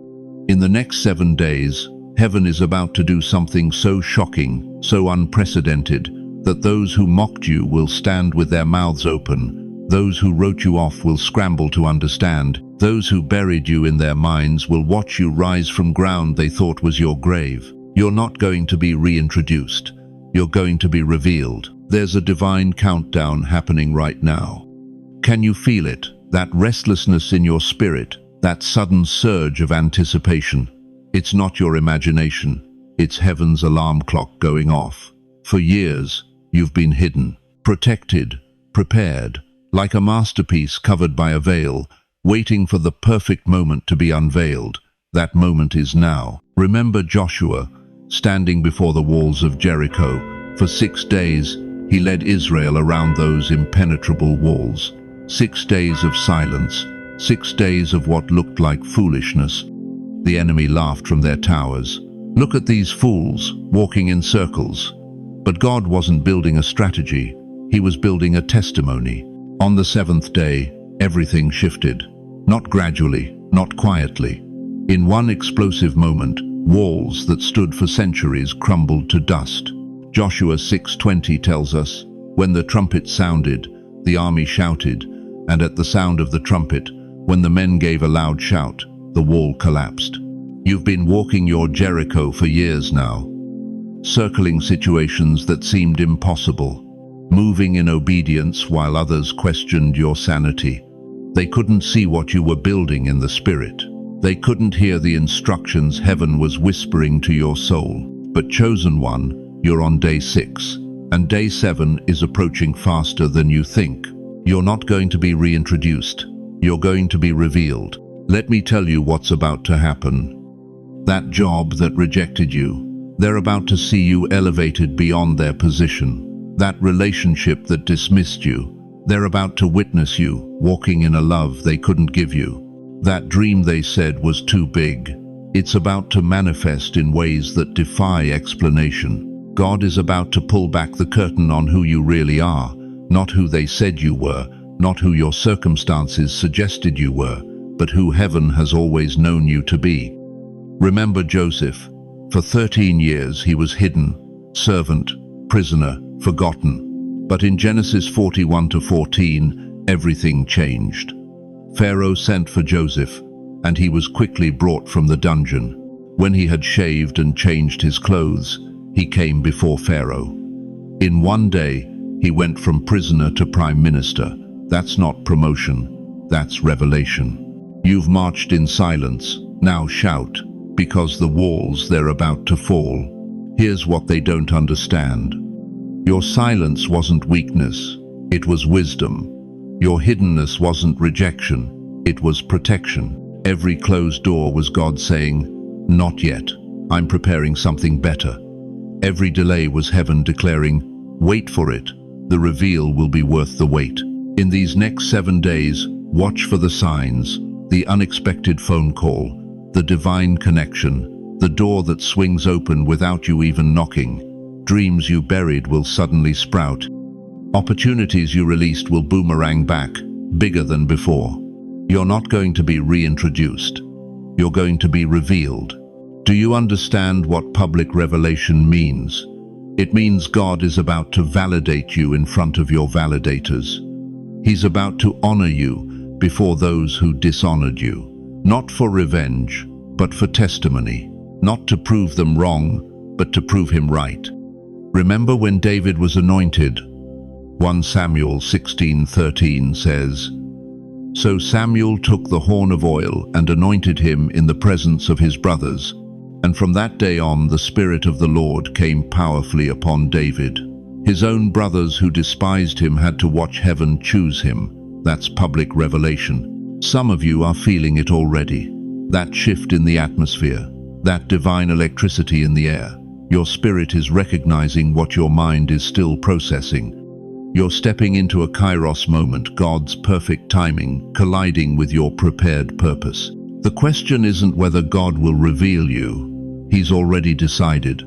In the next 7 days, heaven is about to do something so shocking, so unprecedented, that those who mocked you will stand with their mouths open, those who wrote you off will scramble to understand, those who buried you in their minds will watch you rise from ground they thought was your grave. You're not going to be reintroduced. You're going to be revealed. There's a divine countdown happening right now. Can you feel it? That restlessness in your spirit, that sudden surge of anticipation. It's not your imagination. It's heaven's alarm clock going off. For years, you've been hidden, protected, prepared, like a masterpiece covered by a veil, waiting for the perfect moment to be unveiled. That moment is now. Remember Joshua, standing before the walls of Jericho. For 6 days, he led Israel around those impenetrable walls. 6 days of silence, 6 days of what looked like foolishness. The enemy laughed from their towers. Look at these fools, walking in circles. But God wasn't building a strategy. He was building a testimony. On the 7th day, everything shifted. Not gradually, not quietly. In one explosive moment, walls that stood for centuries crumbled to dust. Joshua 6:20 tells us, when the trumpet sounded, the army shouted, and at the sound of the trumpet, when the men gave a loud shout, the wall collapsed. You've been walking your Jericho for years now, circling situations that seemed impossible, moving in obedience while others questioned your sanity. They couldn't see what you were building in the spirit. They couldn't hear the instructions heaven was whispering to your soul. But chosen one, you're on day 6, and day 7 is approaching faster than you think. You're not going to be reintroduced. You're going to be revealed. Let me tell you what's about to happen. That job that rejected you, they're about to see you elevated beyond their position. That relationship that dismissed you, they're about to witness you walking in a love they couldn't give you. That dream they said was too big, it's about to manifest in ways that defy explanation. God is about to pull back the curtain on who you really are, not who they said you were, not who your circumstances suggested you were, but who heaven has always known you to be. Remember Joseph. For 13 years he was hidden, servant, prisoner, forgotten. But in Genesis 41-14, everything changed. Pharaoh sent for Joseph, and he was quickly brought from the dungeon. When he had shaved and changed his clothes, he came before Pharaoh. In one day, he went from prisoner to prime minister. That's not promotion, that's revelation. You've marched in silence, now shout, because the walls they're about to fall. Here's what they don't understand. Your silence wasn't weakness, it was wisdom. Your hiddenness wasn't rejection, it was protection. Every closed door was God saying, not yet, I'm preparing something better. Every delay was heaven declaring, wait for it, the reveal will be worth the wait. In these next 7 days, watch for the signs, the unexpected phone call, the divine connection, the door that swings open without you even knocking. Dreams you buried will suddenly sprout. Opportunities you released will boomerang back, bigger than before. You're not going to be reintroduced. You're going to be revealed. Do you understand what public revelation means? It means God is about to validate you in front of your validators. He's about to honor you before those who dishonored you. Not for revenge, but for testimony. Not to prove them wrong, but to prove him right. Remember when David was anointed? 1 Samuel 16:13 says, So Samuel took the horn of oil and anointed him in the presence of his brothers. And from that day on, the Spirit of the Lord came powerfully upon David. His own brothers who despised him had to watch heaven choose him. That's public revelation. Some of you are feeling it already. That shift in the atmosphere, that divine electricity in the air. Your spirit is recognizing what your mind is still processing. You're stepping into a kairos moment, God's perfect timing, colliding with your prepared purpose. The question isn't whether God will reveal you. He's already decided.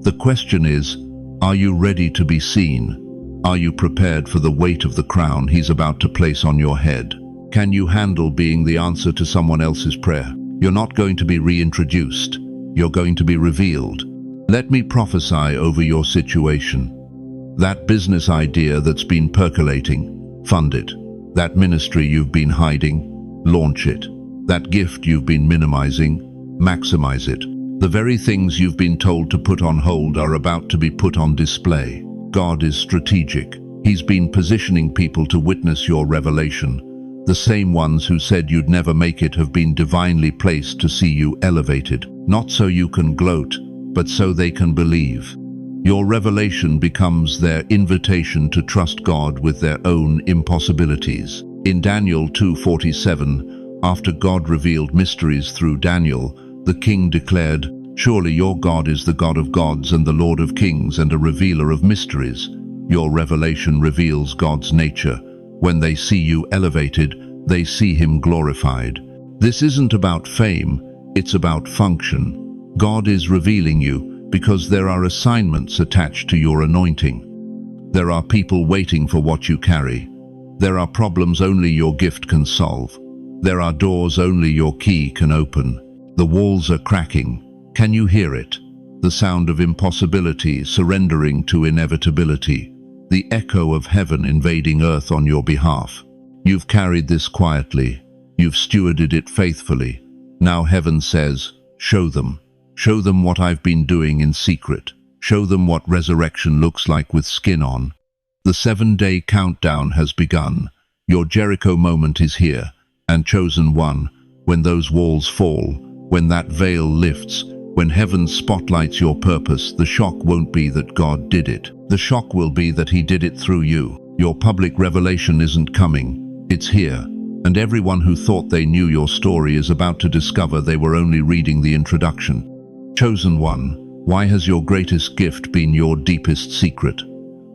The question is, are you ready to be seen? Are you prepared for the weight of the crown he's about to place on your head? Can you handle being the answer to someone else's prayer? You're not going to be reintroduced. You're going to be revealed. Let me prophesy over your situation. That business idea that's been percolating, fund it. That ministry you've been hiding, launch it. That gift you've been minimizing, maximize it. The very things you've been told to put on hold are about to be put on display. God is strategic. He's been positioning people to witness your revelation. The same ones who said you'd never make it have been divinely placed to see you elevated, not so you can gloat, but so they can believe. Your revelation becomes their invitation to trust God with their own impossibilities. In Daniel 2:47, after God revealed mysteries through Daniel, the king declared, "Surely your God is the God of gods and the Lord of kings and a revealer of mysteries." Your revelation reveals God's nature. When they see you elevated, they see him glorified. This isn't about fame, it's about function. God is revealing you because there are assignments attached to your anointing. There are people waiting for what you carry. There are problems only your gift can solve. There are doors only your key can open. The walls are cracking. Can you hear it? The sound of impossibility surrendering to inevitability. The echo of heaven invading earth on your behalf. You've carried this quietly. You've stewarded it faithfully. Now heaven says, show them. Show them what I've been doing in secret. Show them what resurrection looks like with skin on. The 7-day countdown has begun. Your Jericho moment is here. And chosen one, when those walls fall, when that veil lifts, when heaven spotlights your purpose, the shock won't be that God did it. The shock will be that he did it through you. Your public revelation isn't coming. It's here. And everyone who thought they knew your story is about to discover they were only reading the introduction. Chosen one, why has your greatest gift been your deepest secret?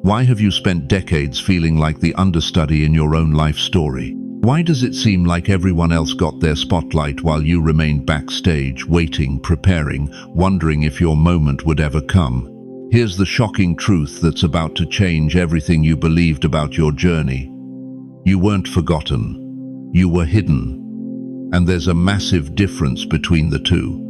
Why have you spent decades feeling like the understudy in your own life story? Why does it seem like everyone else got their spotlight while you remained backstage, waiting, preparing, wondering if your moment would ever come? Here's the shocking truth that's about to change everything you believed about your journey. You weren't forgotten. You were hidden. And there's a massive difference between the two.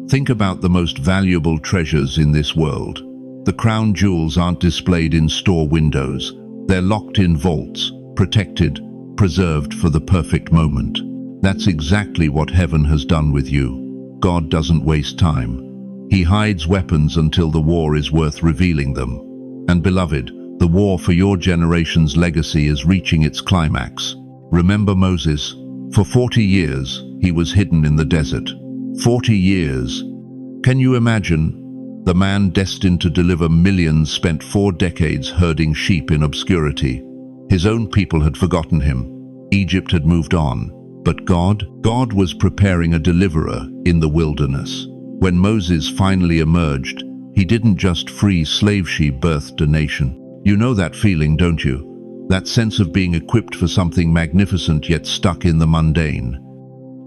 Think about the most valuable treasures in this world. The crown jewels aren't displayed in store windows. They're locked in vaults, protected, preserved for the perfect moment. That's exactly what heaven has done with you. God doesn't waste time. He hides weapons until the war is worth revealing them. And beloved, the war for your generation's legacy is reaching its climax. Remember Moses? For 40 years, he was hidden in the desert. 40 years. Can you imagine? The man destined to deliver millions spent 4 decades herding sheep in obscurity. His own people had forgotten him. Egypt had moved on. But God was preparing a deliverer in the wilderness. When Moses finally emerged, he didn't just free slave sheep, birthed a nation. You know that feeling, don't you? That sense of being equipped for something magnificent yet stuck in the mundane.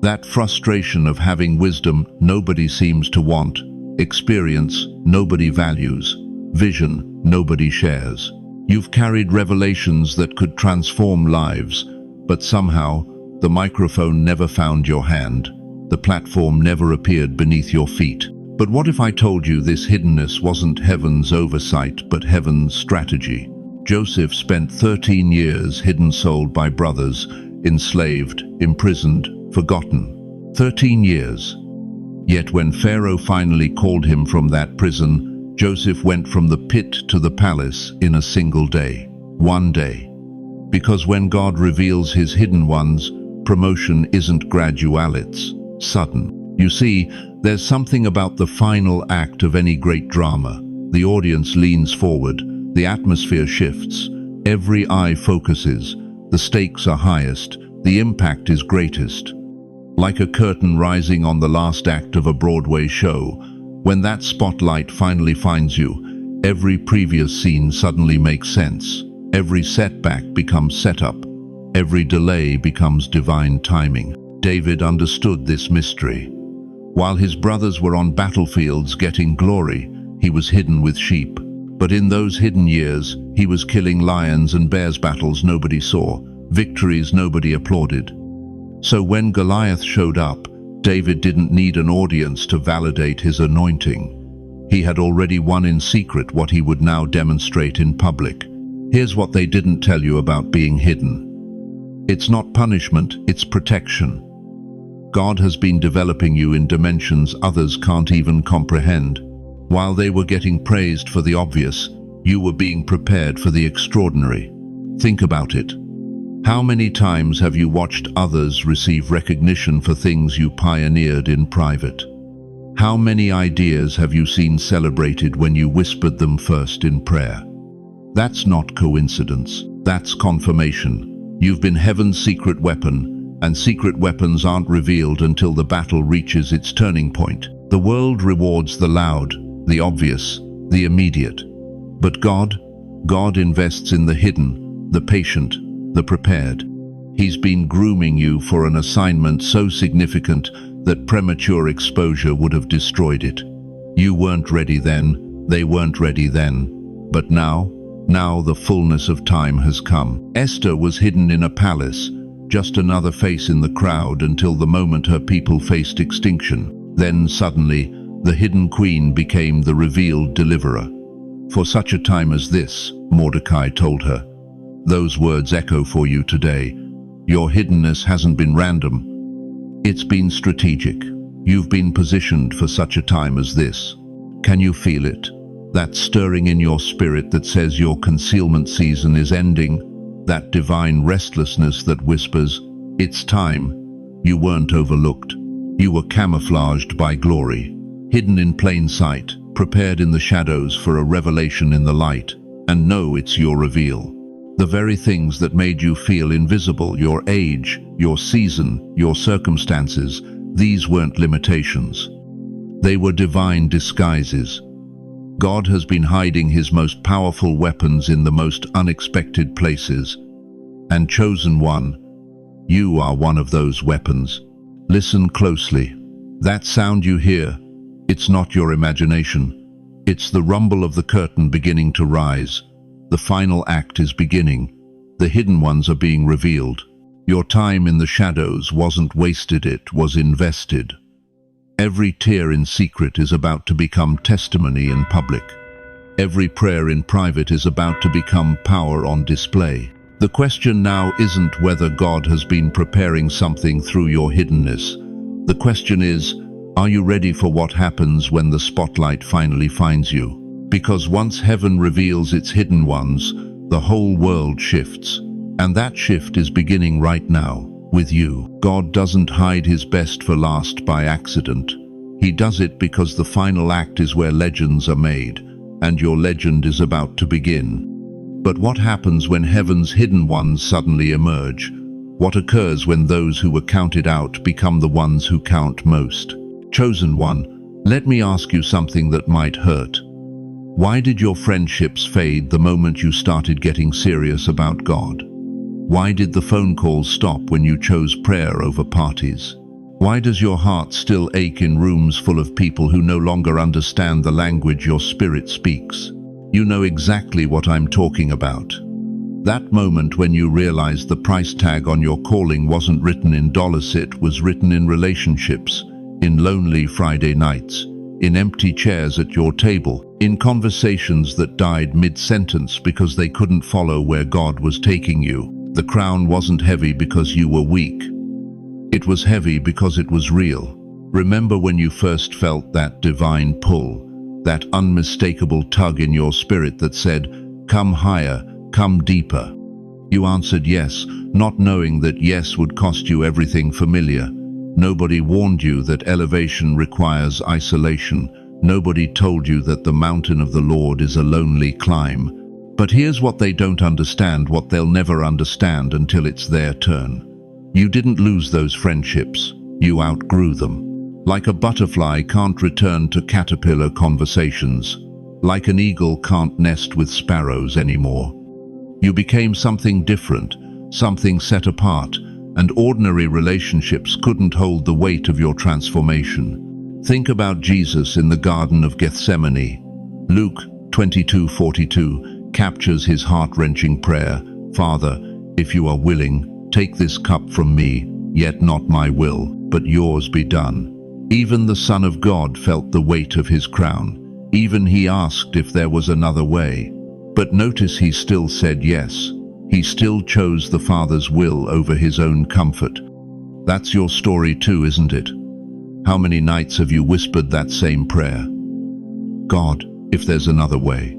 That frustration of having wisdom nobody seems to want, experience nobody values, vision nobody shares. You've carried revelations that could transform lives, but somehow the microphone never found your hand. The platform never appeared beneath your feet. But what if I told you this hiddenness wasn't heaven's oversight, but heaven's strategy? Joseph spent 13 years hidden, sold by brothers, enslaved, imprisoned, forgotten. 13 years. Yet when Pharaoh finally called him from that prison, Joseph went from the pit to the palace in a single day. One day. Because when God reveals his hidden ones, promotion isn't gradual, it's sudden. You see, there's something about the final act of any great drama. The audience leans forward, the atmosphere shifts, every eye focuses, the stakes are highest, the impact is greatest. Like a curtain rising on the last act of a Broadway show, when that spotlight finally finds you, every previous scene suddenly makes sense. Every setback becomes setup. Every delay becomes divine timing. David understood this mystery. While his brothers were on battlefields getting glory, he was hidden with sheep. But in those hidden years, he was killing lions and bears, battles nobody saw, victories nobody applauded. So when Goliath showed up, David didn't need an audience to validate his anointing. He had already won in secret what he would now demonstrate in public. Here's what they didn't tell you about being hidden. It's not punishment, it's protection. God has been developing you in dimensions others can't even comprehend. While they were getting praised for the obvious, you were being prepared for the extraordinary. Think about it. How many times have you watched others receive recognition for things you pioneered in private? How many ideas have you seen celebrated when you whispered them first in prayer? That's not coincidence. That's confirmation. You've been heaven's secret weapon, and secret weapons aren't revealed until the battle reaches its turning point. The world rewards the loud, the obvious, the immediate. But God invests in the hidden, the patient, the prepared. He's been grooming you for an assignment so significant that premature exposure would have destroyed it. You weren't ready then, they weren't ready then. But now the fullness of time has come. Esther was hidden in a palace, just another face in the crowd until the moment her people faced extinction. Then suddenly, the hidden queen became the revealed deliverer. For such a time as this, Mordecai told her. Those words echo for you today. Your hiddenness hasn't been random. It's been strategic. You've been positioned for such a time as this. Can you feel it? That stirring in your spirit that says your concealment season is ending? That divine restlessness that whispers, it's time. You weren't overlooked. You were camouflaged by glory, hidden in plain sight, prepared in the shadows for a revelation in the light. And know it's your reveal. The very things that made you feel invisible, your age, your season, your circumstances, these weren't limitations. They were divine disguises. God has been hiding his most powerful weapons in the most unexpected places. And chosen one, you are one of those weapons. Listen closely. That sound you hear, it's not your imagination. It's the rumble of the curtain beginning to rise. The final act is beginning. The hidden ones are being revealed. Your time in the shadows wasn't wasted, it was invested. Every tear in secret is about to become testimony in public. Every prayer in private is about to become power on display. The question now isn't whether God has been preparing something through your hiddenness. The question is, are you ready for what happens when the spotlight finally finds you? Because once heaven reveals its hidden ones, the whole world shifts. And that shift is beginning right now, with you. God doesn't hide his best for last by accident. He does it because the final act is where legends are made, and your legend is about to begin. But what happens when heaven's hidden ones suddenly emerge? What occurs when those who were counted out become the ones who count most? Chosen one, let me ask you something that might hurt. Why did your friendships fade the moment you started getting serious about God? Why did the phone calls stop when you chose prayer over parties? Why does your heart still ache in rooms full of people who no longer understand the language your spirit speaks? You know exactly what I'm talking about. That moment when you realized the price tag on your calling wasn't written in dollars, it was written in relationships, in lonely Friday nights, in empty chairs at your table, in conversations that died mid-sentence because they couldn't follow where God was taking you. The crown wasn't heavy because you were weak. It was heavy because it was real. Remember when you first felt that divine pull, that unmistakable tug in your spirit that said, "Come higher, come deeper." You answered yes, not knowing that yes would cost you everything familiar. Nobody warned you that elevation requires isolation. Nobody told you that the mountain of the Lord is a lonely climb. But here's what they don't understand, what they'll never understand until it's their turn. You didn't lose those friendships. You outgrew them. Like a butterfly can't return to caterpillar conversations. Like an eagle can't nest with sparrows anymore. You became something different, something set apart, and ordinary relationships couldn't hold the weight of your transformation. Think about Jesus in the Garden of Gethsemane. Luke 22:42 captures his heart-wrenching prayer, "Father, if you are willing, take this cup from me, yet not my will, but yours be done." Even the Son of God felt the weight of his crown. Even he asked if there was another way. But notice he still said yes. He still chose the Father's will over his own comfort. That's your story too, isn't it? How many nights have you whispered that same prayer? God, if there's another way.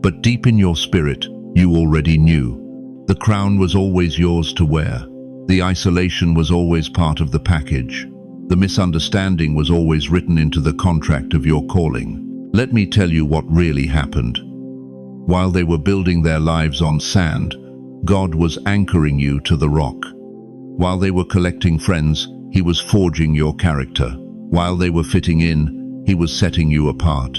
But deep in your spirit, you already knew. The crown was always yours to wear. The isolation was always part of the package. The misunderstanding was always written into the contract of your calling. Let me tell you what really happened. While they were building their lives on sand, God was anchoring you to the rock. While they were collecting friends, he was forging your character. While they were fitting in, he was setting you apart.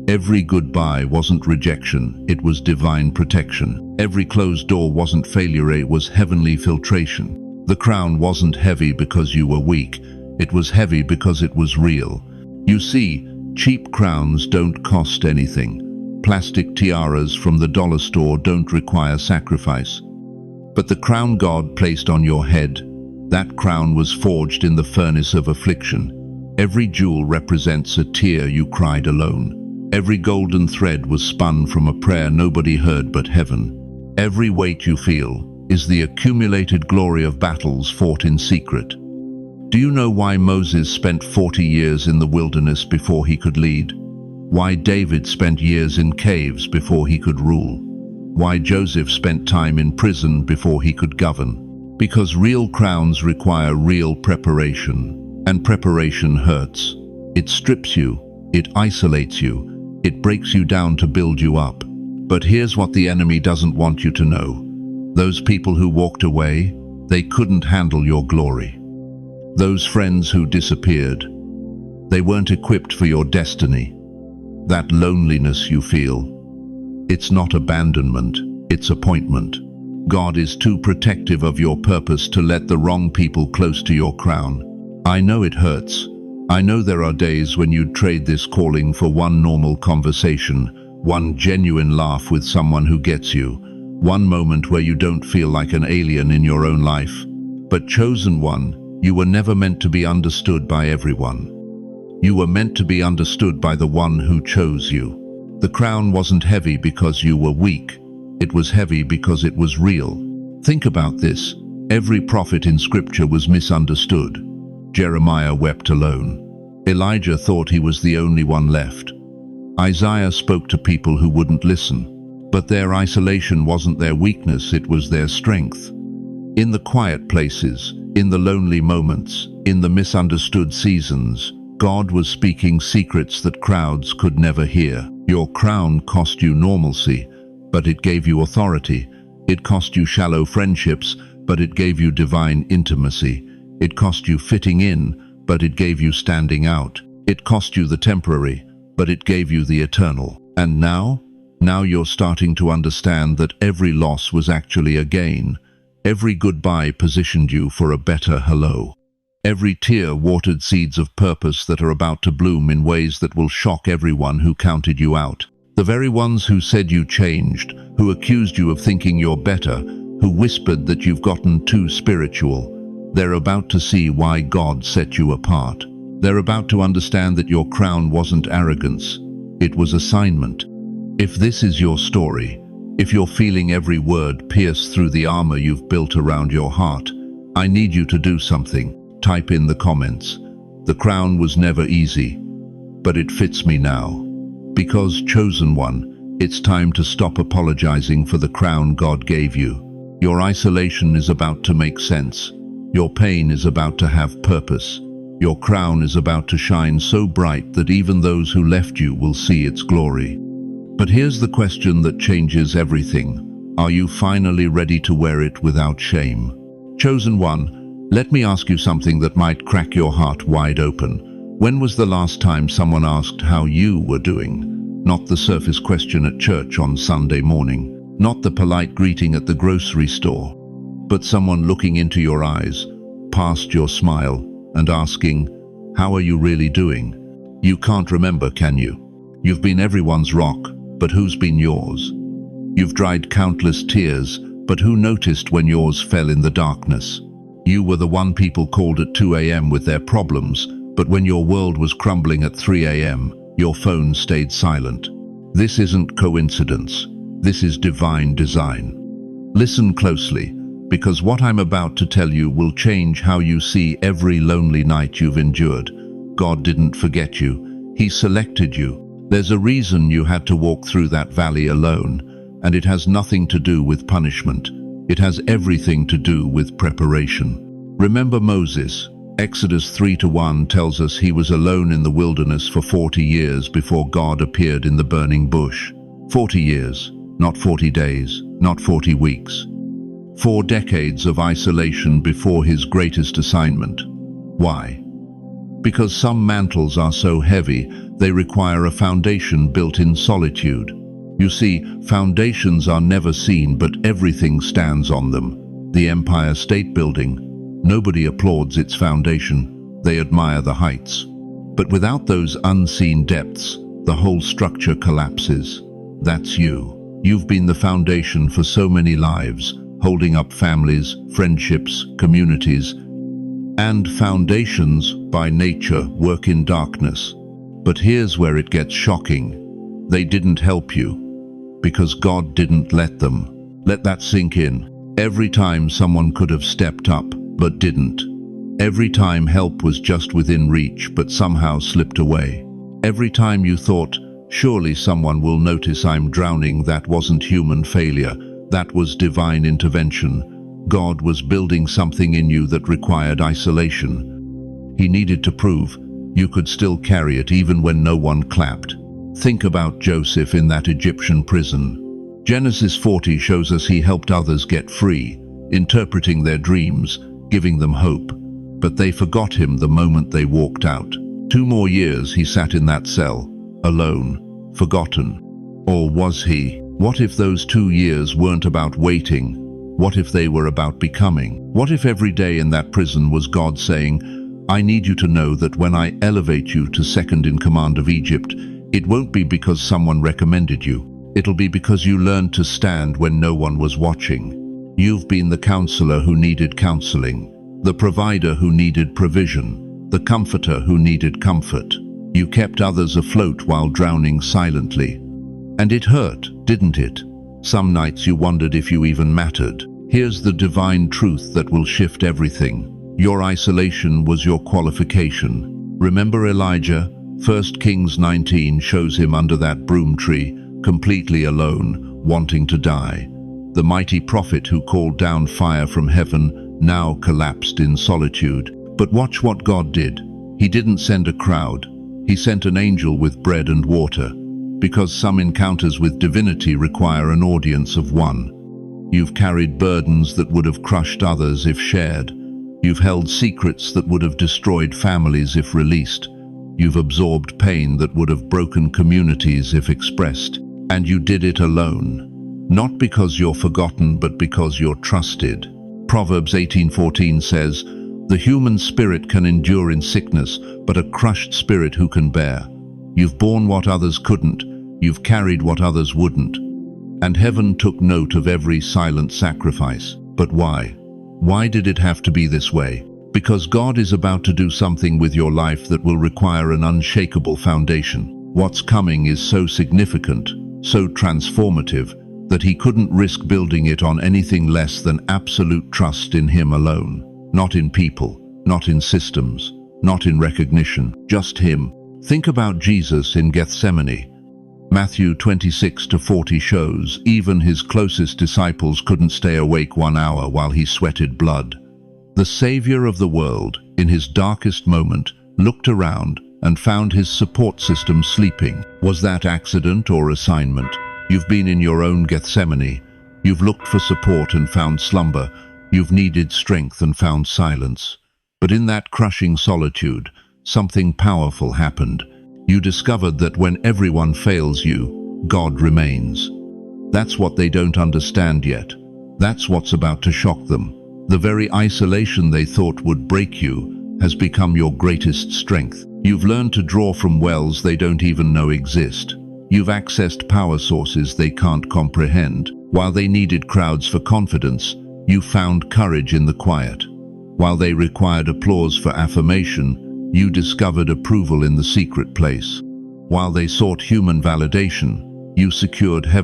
Every goodbye wasn't rejection, it was divine protection. Every closed door wasn't failure, it was heavenly filtration. The crown wasn't heavy because you were weak, it was heavy because it was real. You see, cheap crowns don't cost anything. Plastic tiaras from the dollar store don't require sacrifice. But the crown God placed on your head, that crown was forged in the furnace of affliction. Every jewel represents a tear you cried alone. Every golden thread was spun from a prayer nobody heard but heaven. Every weight you feel is the accumulated glory of battles fought in secret. Do you know why Moses spent 40 years in the wilderness before he could lead? Why David spent years in caves before he could rule? Why Joseph spent time in prison before he could govern? Because real crowns require real preparation, and preparation hurts. It strips you, it isolates you, it breaks you down to build you up. But here's what the enemy doesn't want you to know. Those people who walked away, they couldn't handle your glory. Those friends who disappeared, they weren't equipped for your destiny. That loneliness you feel, it's not abandonment, it's appointment. God is too protective of your purpose to let the wrong people close to your crown. I know it hurts. I know there are days when you'd trade this calling for one normal conversation, one genuine laugh with someone who gets you, one moment where you don't feel like an alien in your own life. But chosen one, you were never meant to be understood by everyone. You were meant to be understood by the one who chose you. The crown wasn't heavy because you were weak. It was heavy because it was real. Think about this. Every prophet in Scripture was misunderstood. Jeremiah wept alone. Elijah thought he was the only one left. Isaiah spoke to people who wouldn't listen. But their isolation wasn't their weakness, it was their strength. In the quiet places, in the lonely moments, in the misunderstood seasons, God was speaking secrets that crowds could never hear. Your crown cost you normalcy, but it gave you authority. It cost you shallow friendships, but it gave you divine intimacy. It cost you fitting in, but it gave you standing out. It cost you the temporary, but it gave you the eternal. And now you're starting to understand that every loss was actually a gain. Every goodbye positioned you for a better hello. Every tear watered seeds of purpose that are about to bloom in ways that will shock everyone who counted you out. The very ones who said you changed, who accused you of thinking you're better, who whispered that you've gotten too spiritual, they're about to see why God set you apart. They're about to understand that your crown wasn't arrogance, it was assignment. If this is your story, if you're feeling every word pierce through the armor you've built around your heart, I need you to do something. Type in the comments. The crown was never easy, but it fits me now. Because, chosen one, it's time to stop apologizing for the crown God gave you. Your isolation is about to make sense. Your pain is about to have purpose. Your crown is about to shine so bright that even those who left you will see its glory. But here's the question that changes everything. Are you finally ready to wear it without shame? Chosen one, let me ask you something that might crack your heart wide open. When was the last time someone asked how you were doing? Not the surface question at church on Sunday morning, not the polite greeting at the grocery store, but someone looking into your eyes, past your smile, and asking, how are you really doing? You can't remember, can you? You've been everyone's rock, but who's been yours? You've dried countless tears, but who noticed when yours fell in the darkness? You were the one people called at 2 a.m. with their problems, but when your world was crumbling at 3 a.m., Your phone stayed silent. This isn't coincidence. This is divine design. Listen closely, because what I'm about to tell you will change how you see every lonely night you've endured. God didn't forget you. He selected you. There's a reason you had to walk through that valley alone, and it has nothing to do with punishment. It has everything to do with preparation. Remember Moses. Exodus 3:1 tells us he was alone in the wilderness for 40 years before God appeared in the burning bush. 40 years, not 40 days, not 40 weeks. 4 decades of isolation before his greatest assignment. Why? Because some mantles are so heavy, they require a foundation built in solitude. You see, foundations are never seen, but everything stands on them. The Empire State Building. Nobody applauds its foundation. They admire the heights. But without those unseen depths, the whole structure collapses. That's you. You've been the foundation for so many lives, holding up families, friendships, communities. And foundations, by nature, work in darkness. But here's where it gets shocking. They didn't help you, because God didn't let them. Let that sink in. Every time someone could have stepped up, but didn't. Every time help was just within reach, but somehow slipped away. Every time you thought, surely someone will notice I'm drowning, that wasn't human failure. That was divine intervention. God was building something in you that required isolation. He needed to prove you could still carry it even when no one clapped. Think about Joseph in that Egyptian prison. Genesis 40 shows us he helped others get free, interpreting their dreams, giving them hope. But they forgot him the moment they walked out. 2 more years he sat in that cell, alone, forgotten. Or was he? What if those 2 years weren't about waiting? What if they were about becoming? What if every day in that prison was God saying, I need you to know that when I elevate you to second in command of Egypt, it won't be because someone recommended you. It'll be because you learned to stand when no one was watching. You've been the counselor who needed counseling, the provider who needed provision, the comforter who needed comfort. You kept others afloat while drowning silently. And it hurt, didn't it? Some nights you wondered if you even mattered. Here's the divine truth that will shift everything. Your isolation was your qualification. Remember Elijah? 1 Kings 19 shows him under that broom tree, completely alone, wanting to die. The mighty prophet who called down fire from heaven now collapsed in solitude. But watch what God did. He didn't send a crowd. He sent an angel with bread and water. Because some encounters with divinity require an audience of one. You've carried burdens that would have crushed others if shared. You've held secrets that would have destroyed families if released. You've absorbed pain that would have broken communities if expressed. And you did it alone. Not because you're forgotten, but because you're trusted. Proverbs 18:14 says, the human spirit can endure in sickness, but a crushed spirit who can bear? You've borne what others couldn't. You've carried what others wouldn't. And heaven took note of every silent sacrifice. But why? Why did it have to be this way? Because God is about to do something with your life that will require an unshakable foundation. What's coming is so significant, so transformative, that he couldn't risk building it on anything less than absolute trust in him alone. Not in people, not in systems, not in recognition, just him. Think about Jesus in Gethsemane. Matthew 26-40 shows even his closest disciples couldn't stay awake 1 hour while he sweated blood. The Savior of the world, in his darkest moment, looked around and found his support system sleeping. Was that accident or assignment? You've been in your own Gethsemane. You've looked for support and found slumber. You've needed strength and found silence. But in that crushing solitude, something powerful happened. You discovered that when everyone fails you, God remains. That's what they don't understand yet. That's what's about to shock them. The very isolation they thought would break you has become your greatest strength. You've learned to draw from wells they don't even know exist. You've accessed power sources they can't comprehend. While they needed crowds for confidence, you found courage in the quiet. While they required applause for affirmation, you discovered approval in the secret place. While they sought human validation, you secured heaven.